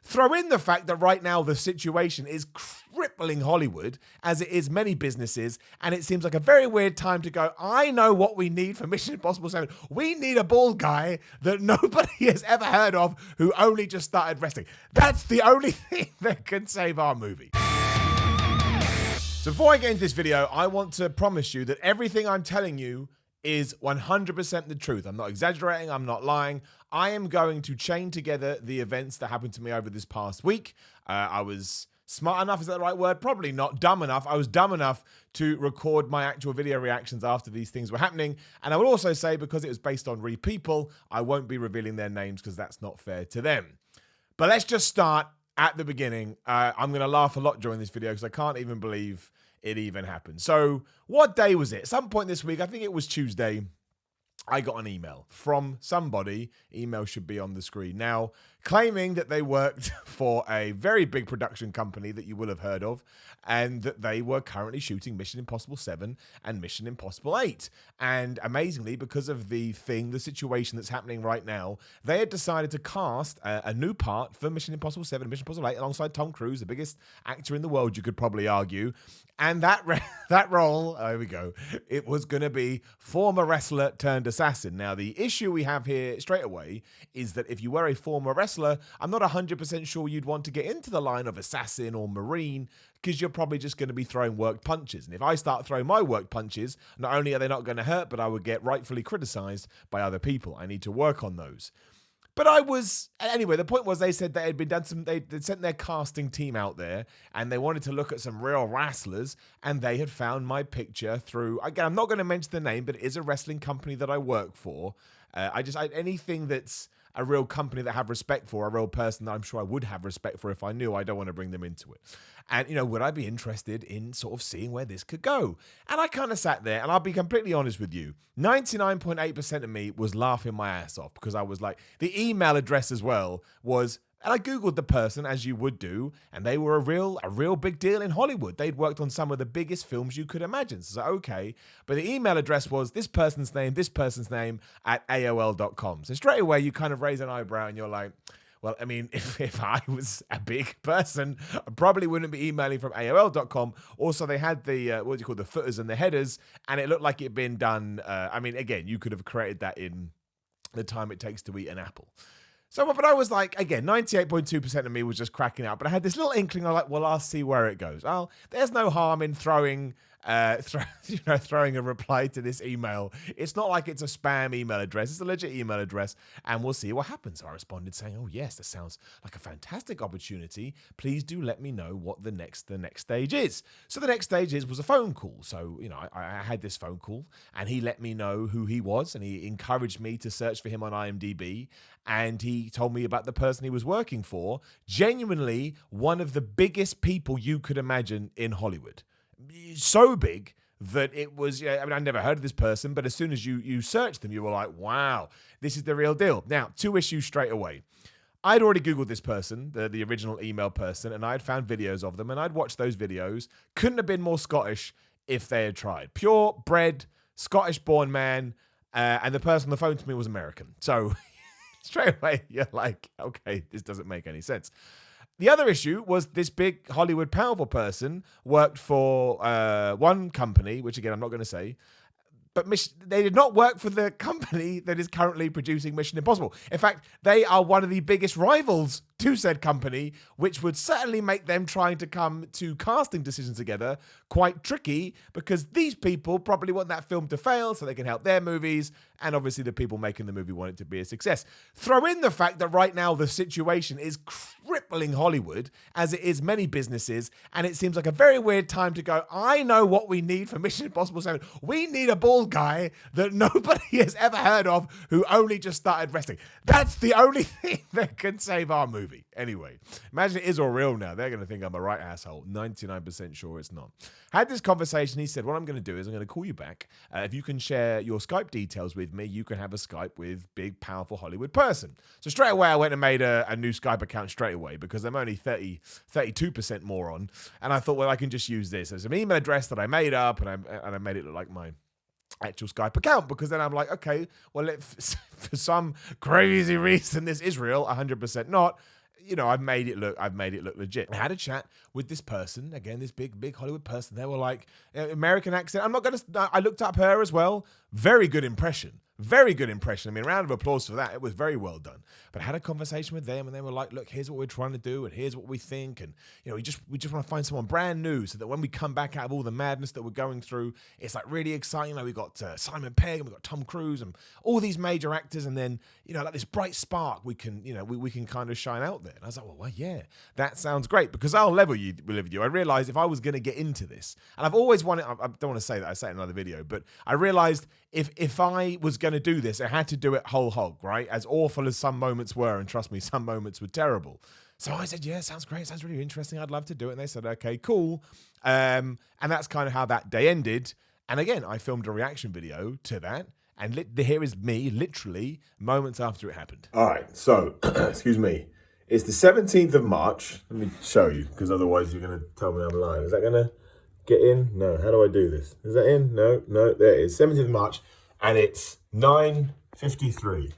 Throw in the fact that right now the situation is crippling Hollywood, as it is many businesses, and it seems like a very weird time to go, I know what we need for Mission Impossible 7. We need a bald guy that nobody has ever heard of who only just started wrestling. That's the only thing that can save our movie. So before I get into this video, I want to promise you that everything I'm telling you is 100% the truth. I'm not exaggerating. I'm not lying. I am going to chain together the events that happened to me over this past week. I was smart enough, is that the right word? Probably not. Dumb enough. I was dumb enough to record my actual video reactions after these things were happening. And I will also say, because it was based on real people, I won't be revealing their names because that's not fair to them. But let's just start at the beginning. I'm going to laugh a lot during this video because I can't even believe it even happened. So what day was it? Some point this week, I think it was Tuesday, I got an email from somebody. Email should be on the screen now, claiming that they worked for a very big production company that you will have heard of, and that they were currently shooting Mission Impossible 7 and Mission Impossible 8. And amazingly, because of the situation that's happening right now, they had decided to cast a new part for Mission Impossible 7 and Mission Impossible 8 alongside Tom Cruise, the biggest actor in the world, you could probably argue. And that role, here we go, it was going to be former wrestler turned assassin. Now, the issue we have here straight away is that if you were a former wrestler, I'm not 100% sure you'd want to get into the line of assassin or marine, because you're probably just going to be throwing worked punches. And if I start throwing my worked punches, not only are they not going to hurt, but I would get rightfully criticized by other people. I need to work on those. But anyway, the point was they said they had they'd sent their casting team out there and they wanted to look at some real wrestlers, and they had found my picture through, again, I'm not going to mention the name, but it is a wrestling company that I work for. Anything that's a real company that I have respect for, a real person that I'm sure I would have respect for if I knew, I don't want to bring them into it. And, would I be interested in sort of seeing where this could go? And I kind of sat there, and I'll be completely honest with you, 99.8% of me was laughing my ass off, because I was like, the email address as well was, and I Googled the person, as you would do, and they were a real big deal in Hollywood. They'd worked on some of the biggest films you could imagine. So, okay. But the email address was this person's name at AOL.com. So straight away, you kind of raise an eyebrow and you're like, well, I mean, if I was a big person, I probably wouldn't be emailing from AOL.com. Also, they had the, the footers and the headers, and it looked like it had been done. Again, you could have created that in the time it takes to eat an apple. So, but I was like, again, 98.2% of me was just cracking out. But I had this little inkling. I was like, well, I'll see where it goes. Oh, there's no harm in throwing a reply to this email. It's not like it's a spam email address. It's a legit email address, and we'll see what happens. So I responded saying, oh, yes, that sounds like a fantastic opportunity. Please do let me know what the next stage is. So the next stage was a phone call. So, I had this phone call, and he let me know who he was, and he encouraged me to search for him on IMDb, and he told me about the person he was working for, genuinely one of the biggest people you could imagine in Hollywood. So big that it was, I never heard of this person, but as soon as you searched them, you were like, wow, this is the real deal. Now, 2 issues straight away. I'd already Googled this person, the original email person, and I'd found videos of them, and I'd watched those videos. Couldn't have been more Scottish if they had tried. Pure-bred, Scottish-born man, and the person on the phone to me was American. So straight away, you're like, okay, this doesn't make any sense. The other issue was this big Hollywood powerful person worked for one company, which again, I'm not going to say, but they did not work for the company that is currently producing Mission Impossible. In fact, they are one of the biggest rivals to said company, which would certainly make them trying to come to casting decisions together quite tricky, because these people probably want that film to fail so they can help their movies, and obviously the people making the movie want it to be a success. Throw in the fact that right now the situation is crippling Hollywood, as it is many businesses, and it seems like a very weird time to go, I know what we need for Mission Impossible 7. We need a bald guy that nobody has ever heard of who only just started wrestling. That's the only thing that can save our movie. Anyway, imagine it is all real now. They're going to think I'm a right asshole. 99% sure it's not. Had this conversation. He said, what I'm going to do is I'm going to call you back. If you can share your Skype details with me, you can have a Skype with big, powerful Hollywood person. So straight away, I went and made a new Skype account straight away, because I'm only 32% more on. And I thought, well, I can just use this as an email address that I made up, and I made it look like my actual Skype account, because then I'm like, okay, well, if for some crazy reason this is real, 100% not, I've made it look legit. I had a chat with this person, again, this big Hollywood person. They were like, American accent. I looked up her as well. Very good impression. Very good impression. I mean, round of applause for that. It was very well done. But I had a conversation with them and they were like, look, here's what we're trying to do and here's what we think. And, we just want to find someone brand new so that when we come back out of all the madness that we're going through, it's like really exciting. Like we got Simon Pegg and we got Tom Cruise and all these major actors. And then, like this bright spark, we can, we can kind of shine out there. And I was like, well, yeah, that sounds great, because I'll level with you. I realized if I was going to get into this, and I've always wanted, I don't want to say that, I say it in another video, but I realized if I was going to do this, I had to do it whole hog, right? As awful as some moments were, and trust me, some moments were terrible. So I said, yeah, sounds great. Sounds really interesting. I'd love to do it. And they said, okay, cool. And that's kind of how that day ended. And again, I filmed a reaction video to that. And here is me, literally, moments after it happened. All right, so, excuse me. It's the 17th of March. Let me show you, because otherwise you're going to tell me I'm lying. Is that going to get in? No. How do I do this? Is that in? No. There it is. 17th of March. And it's 9:53.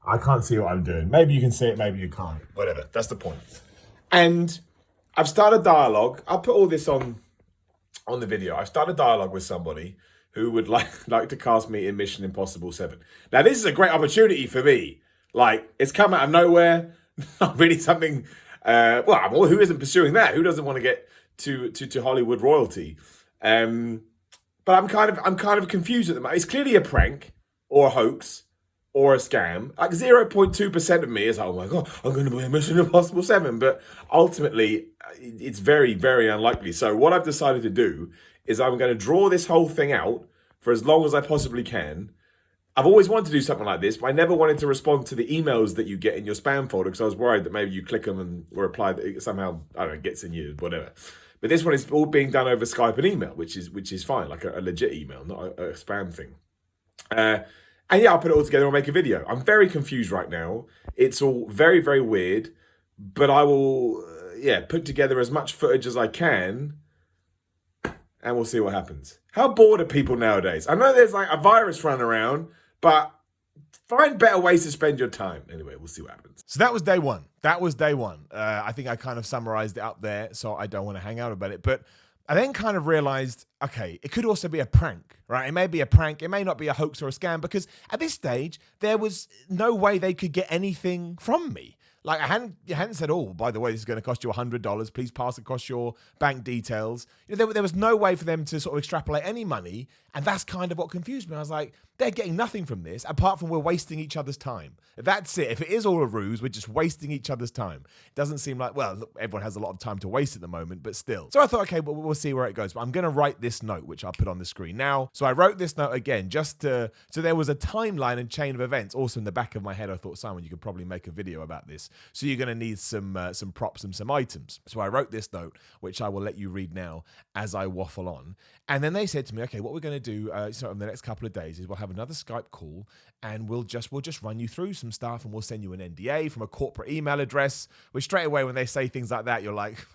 I can't see what I'm doing. Maybe you can see it, maybe you can't. Whatever. That's the point. And I've started dialogue. I'll put all this on the video. I've started dialogue with somebody who would like to cast me in Mission Impossible 7. Now, this is a great opportunity for me. Like, it's come out of nowhere. Not really something, who isn't pursuing that? Who doesn't want to get to Hollywood royalty? But I'm kind of confused at the moment. It's clearly a prank or a hoax or a scam. Like 0.2% of me is like, oh my God, I'm going to be in Mission Impossible 7. But ultimately, it's very, very unlikely. So what I've decided to do is I'm going to draw this whole thing out for as long as I possibly can. I've always wanted to do something like this, but I never wanted to respond to the emails that you get in your spam folder because I was worried that maybe you click them and reply that it somehow, I don't know, gets in you, whatever. But this one is all being done over Skype and email, which is fine, like a legit email, not a spam thing. And yeah, I'll put it all together and make a video. I'm very confused right now. It's all very, very weird, but I will, put together as much footage as I can and we'll see what happens. How bored are people nowadays? I know there's like a virus running around, but find better ways to spend your time. Anyway, we'll see what happens. So that was day one. I think I kind of summarized it up there, so I don't want to hang out about it. But I then kind of realized, okay, it could also be a prank, right? It may be a prank. It may not be a hoax or a scam, because at this stage, there was no way they could get anything from me. Like, I hadn't said, oh, by the way, this is going to cost you $100. Please pass across your bank details. There was no way for them to sort of extrapolate any money. And that's kind of what confused me. I was like, they're getting nothing from this apart from we're wasting each other's time. That's it. If it is all a ruse, we're just wasting each other's time. It doesn't seem like, well, look, everyone has a lot of time to waste at the moment, but still. So I thought, okay, well, we'll see where it goes. But I'm going to write this note, which I'll put on the screen now. So I wrote this note again, so there was a timeline and chain of events. Also in the back of my head, I thought, Simon, you could probably make a video about this. So you're going to need some props and some items. So I wrote this note, which I will let you read now as I waffle on. And then they said to me, okay, what we're going to do in the next couple of days is we'll have another Skype call and we'll just run you through some stuff and we'll send you an NDA from a corporate email address, which straight away when they say things like that, you're like,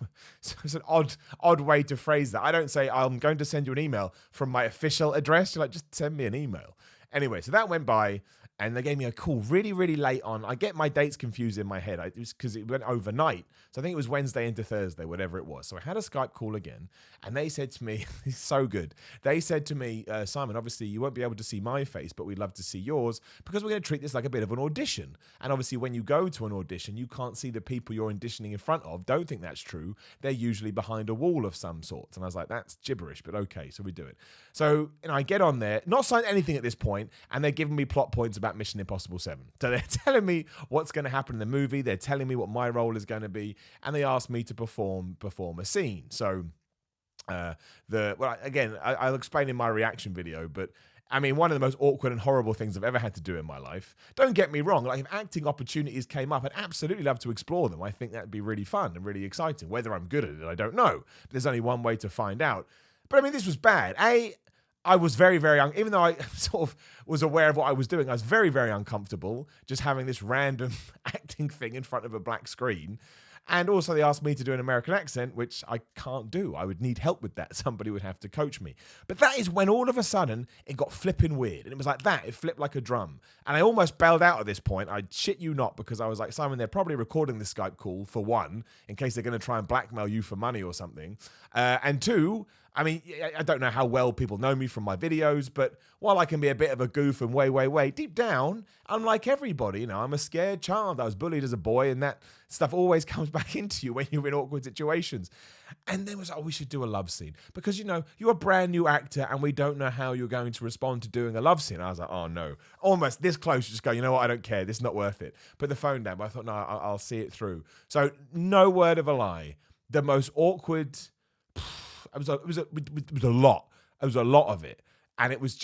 it's an odd way to phrase that. I don't say, I'm going to send you an email from my official address. You're like, just send me an email. Anyway, so that went by. And they gave me a call really, really late on. I get my dates confused in my head because it went overnight. So I think it was Wednesday into Thursday, whatever it was. So I had a Skype call again. And they said to me, it's so good. They said to me, Simon, obviously you won't be able to see my face, but we'd love to see yours because we're going to treat this like a bit of an audition. And obviously when you go to an audition, you can't see the people you're auditioning in front of. Don't think that's true. They're usually behind a wall of some sort. And I was like, that's gibberish, but okay. So we do it. So I get on there, not signed anything at this point, and they're giving me plot points about Mission Impossible 7. So they're telling me what's going to happen in the movie. They're telling me what my role is going to be. And they asked me to perform a scene. So I'll explain in my reaction video, but I mean, one of the most awkward and horrible things I've ever had to do in my life. Don't get me wrong. Like, if acting opportunities came up, I'd absolutely love to explore them. I think that'd be really fun and really exciting. Whether I'm good at it, I don't know. But there's only one way to find out. But I mean, this was bad. I was very, very, even though I sort of was aware of what I was doing, I was very, very uncomfortable just having this random acting thing in front of a black screen. And also they asked me to do an American accent, which I can't do. I would need help with that. Somebody would have to coach me. But that is when all of a sudden it got flipping weird. And it was like that. It flipped like a drum. And I almost bailed out at this point. I shit you not, because I was like, Simon, they're probably recording this Skype call, for one, in case they're going to try and blackmail you for money or something. And two, I mean, I don't know how well people know me from my videos, but while I can be a bit of a goof and way, deep down, unlike everybody, I'm a scared child. I was bullied as a boy, and that stuff always comes back into you when you're in awkward situations. And then it was like, we should do a love scene. Because, you're a brand new actor, and we don't know how you're going to respond to doing a love scene. I was like, oh, no. Almost this close to just go, you know what, I don't care. This is not worth it. Put the phone down. But I thought, no, I'll see it through. So no word of a lie. The most awkward... It was a lot. It was a lot of it. And it was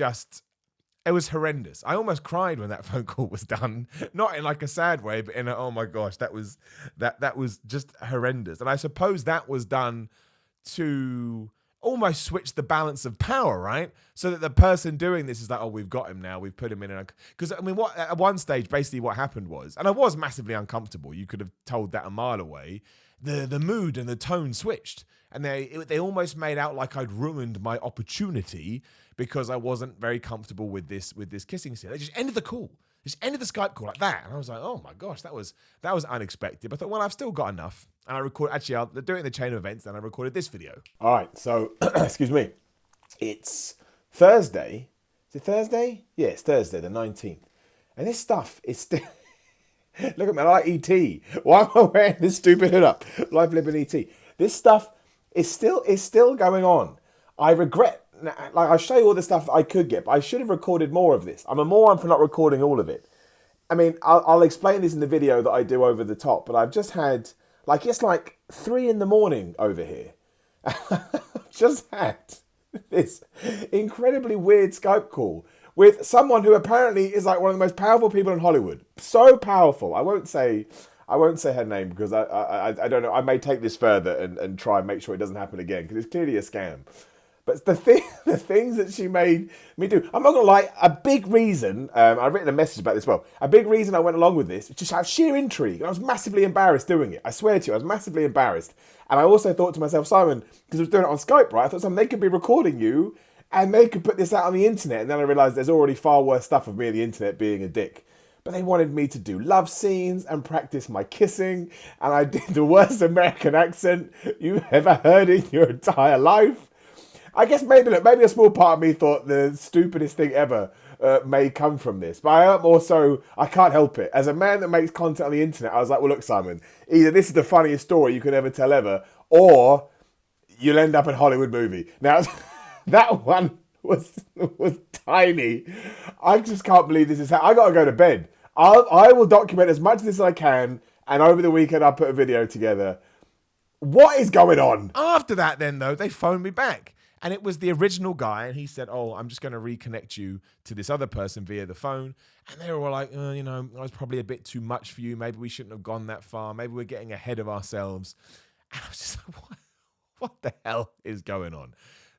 horrendous. I almost cried when that phone call was done. Not in like a sad way, but in a, oh my gosh, that was just horrendous. And I suppose that was done to almost switch the balance of power, right? So that the person doing this is like, oh, we've got him now. We've put him in. Because, I mean, at one stage, basically what happened was, and I was massively uncomfortable. You could have told that a mile away. The mood and the tone switched. And they almost made out like I'd ruined my opportunity because I wasn't very comfortable with this kissing scene. They just ended the call. Just ended the Skype call like that. And I was like, oh my gosh, that was unexpected. But I thought, well, I've still got enough. And I recorded, actually, I'll do it in the chain of events, and I recorded this video. All right, so, excuse me. It's Thursday. Is it Thursday? Yeah, it's Thursday, the 19th. And this stuff is still... Look at me, I like E.T. Why am I wearing this stupid hood up? Like living E.T. This stuff is still going on. I regret, like, I'll show you all the stuff that I could get, but I should have recorded more of this. I'm a moron for not recording all of it. I mean, I'll explain this in the video that I do over the top, but I've just had, it's like 3 a.m. over here. I've just had this incredibly weird Skype call with someone who apparently is like one of the most powerful people in Hollywood. So powerful. I won't say her name because I don't know. I may take this further and try and make sure it doesn't happen again because it's clearly a scam. But the things that she made me do, I'm not going to lie, a big reason, I've written a message about this as well, a big reason I went along with this, just out of sheer intrigue. I was massively embarrassed doing it. I swear to you, I was massively embarrassed. And I also thought to myself, Simon, because I was doing it on Skype, right? I thought, Simon, they could be recording you and they could put this out on the internet. And then I realised there's already far worse stuff of me on the internet being a dick. But they wanted me to do love scenes and practice my kissing. And I did the worst American accent you've ever heard in your entire life. I guess maybe a small part of me thought the stupidest thing ever may come from this. But I am also, I can't help it. As a man that makes content on the internet, I was like, well, look, Simon, either this is the funniest story you could ever tell ever, or you'll end up in a Hollywood movie. Now, that one was tiny. I just can't believe this is how I got to go to bed. I will document as much of this as I can, and over the weekend I'll put a video together. What is going on? After that, then, though, they phoned me back. And it was the original guy, and he said, oh, I'm just going to reconnect you to this other person via the phone. And they were all like, that was probably a bit too much for you. Maybe we shouldn't have gone that far. Maybe we're getting ahead of ourselves. And I was just like, what the hell is going on?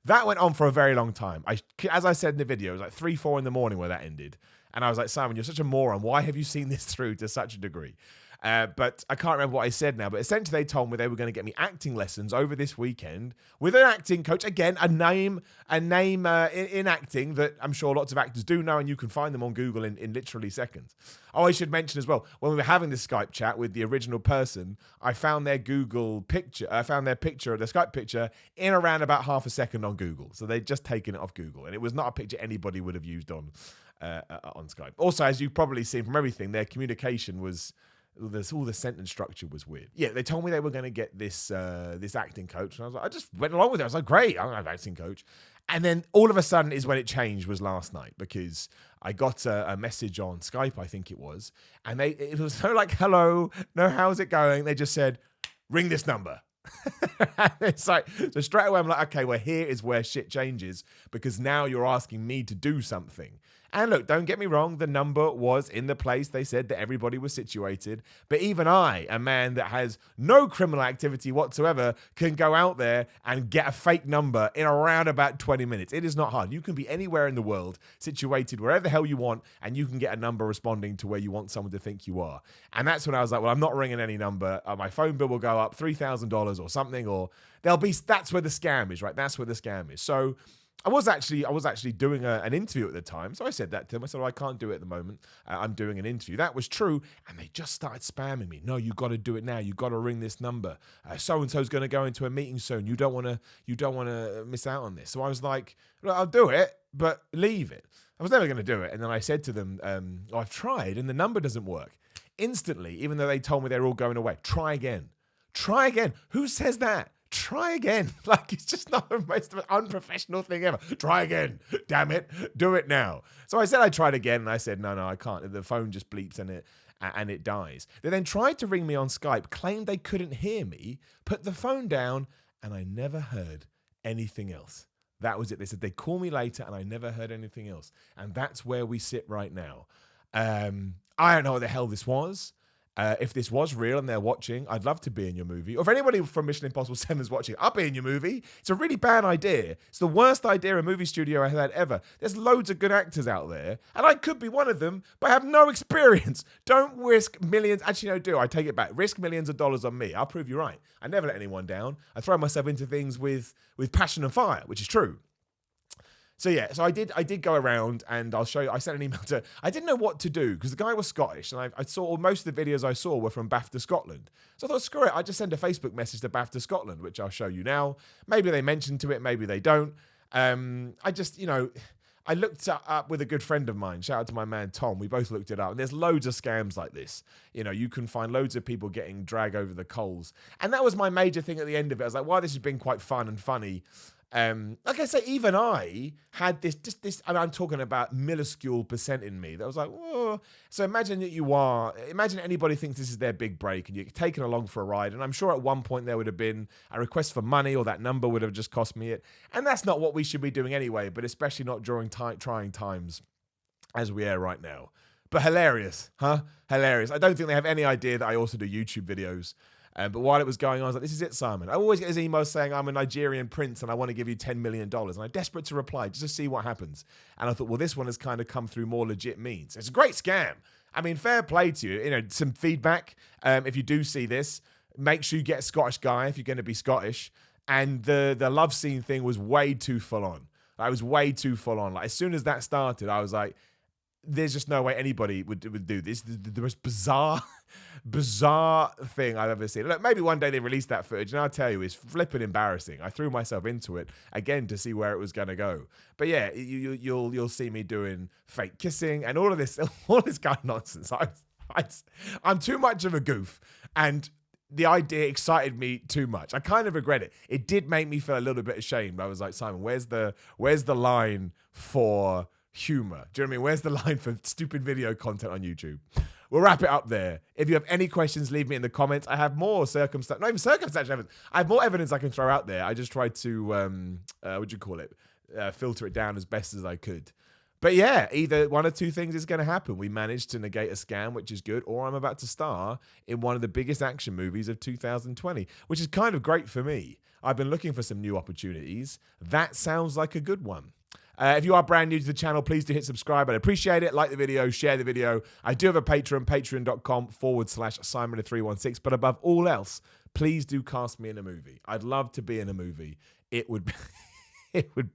That went on for a very long time. As I said in the video, it was like 3, 4 in the morning where that ended. And I was like, Simon, you're such a moron. Why have you seen this through to such a degree? But I can't remember what I said now, but essentially they told me they were going to get me acting lessons over this weekend with an acting coach. Again, a name in acting that I'm sure lots of actors do know, and you can find them on Google in literally seconds. Oh, I should mention as well, when we were having this Skype chat with the original person, I found their Google picture, their Skype picture in around about half a second on Google. So they'd just taken it off Google, and it was not a picture anybody would have used on Skype. Also, as you've probably seen from everything, their communication was... all the sentence structure was weird. Yeah, they told me they were going to get this acting coach, and I was like, I just went along with it. I was like, great, I'm an acting coach. And then all of a sudden is when it changed, was last night, because I got a message on Skype, I think it was, and it was so like, hello, no, how's it going? They just said, ring this number. And it's like, so straight away I'm like, okay, well, here is where shit changes, because now you're asking me to do something. And look, don't get me wrong, the number was in the place they said that everybody was situated. But even I, a man that has no criminal activity whatsoever, can go out there and get a fake number in around about 20 minutes. It is not hard. You can be anywhere in the world, situated wherever the hell you want, and you can get a number responding to where you want someone to think you are. And that's when I was like, well, I'm not ringing any number. My phone bill will go up $3,000 or something, or that's where the scam is, right? That's where the scam is. So I was actually doing an interview at the time. So I said that to them. I said, I can't do it at the moment. I'm doing an interview. That was true. And they just started spamming me. No, you got to do it now. You got to ring this number. So-and-so's going to go into a meeting soon. You don't want to miss out on this. So I was like, look, I'll do it, but leave it. I was never going to do it. And then I said to them, I've tried and the number doesn't work. Instantly, even though they told me they're all going away, try again. Try again. Who says that? Try again. Like, it's just not the most unprofessional thing ever. Try again. Damn it. Do it now. So I said I tried again, and I said, no, I can't. The phone just bleeps and it dies. They then tried to ring me on Skype, claimed they couldn't hear me, put the phone down, and I never heard anything else. That was it. They said they'd call me later, and I never heard anything else. And that's where we sit right now. I don't know what the hell this was. If this was real and they're watching, I'd love to be in your movie. Or if anybody from Mission Impossible 7 is watching, I'll be in your movie. It's a really bad idea. It's the worst idea a movie studio has had ever. There's loads of good actors out there, and I could be one of them, but I have no experience. Don't risk millions. Actually, no, do. I take it back. Risk millions of dollars on me. I'll prove you right. I never let anyone down. I throw myself into things with passion and fire, which is true. So yeah, so I did go around, and I'll show you. I sent an email to. I didn't know what to do because the guy was Scottish, and I saw most of the videos I saw were from BAFTA Scotland. So I thought, screw it, I just send a Facebook message to BAFTA Scotland, which I'll show you now. Maybe they mention to it, maybe they don't. I just, I looked up with a good friend of mine. Shout out to my man Tom. We both looked it up, and there's loads of scams like this. You can find loads of people getting dragged over the coals, and that was my major thing at the end of it. I was like, wow, this has been quite fun and funny. Like I say, even I had this, I'm talking about minuscule percent in me that was like, whoa. So imagine anybody thinks this is their big break and you're taken along for a ride. And I'm sure at one point there would have been a request for money, or that number would have just cost me it. And that's not what we should be doing anyway, but especially not during trying times as we are right now. But hilarious, huh? Hilarious. I don't think they have any idea that I also do YouTube videos. But while it was going on, I was like, this is it, Simon. I always get his emails saying I'm a Nigerian prince and I want to give you $10 million. And I'm desperate to reply just to see what happens. And I thought, well, this one has kind of come through more legit means. It's a great scam. I mean, fair play to you. Some feedback. If you do see this, make sure you get a Scottish guy if you're going to be Scottish. And the love scene thing was way too full on. I was way too full on. Like, as soon as that started, I was like, there's just no way anybody would do this. The most bizarre thing I've ever seen. Look, maybe one day they release that footage, and I'll tell you, it's flipping embarrassing. I threw myself into it again to see where it was going to go. But yeah, you'll see me doing fake kissing and all this kind of nonsense. I'm too much of a goof, and the idea excited me too much. I kind of regret it. It did make me feel a little bit ashamed. I was like, Simon, where's the line for humor? Do you know what I mean? Where's the line for stupid video content on YouTube? We'll wrap it up there. If you have any questions, leave me in the comments. I have more circumstantial evidence. I have more evidence I can throw out there. I just tried to, filter it down as best as I could. But yeah, either one or two things is going to happen. We managed to negate a scam, which is good, or I'm about to star in one of the biggest action movies of 2020, which is kind of great for me. I've been looking for some new opportunities. That sounds like a good one. If you are brand new to the channel, please do hit subscribe. I'd appreciate it. Like the video, share the video. I do have a Patreon, patreon.com/Simon316. But above all else, please do cast me in a movie. I'd love to be in a movie. It would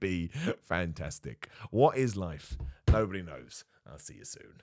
be fantastic. What is life? Nobody knows. I'll see you soon.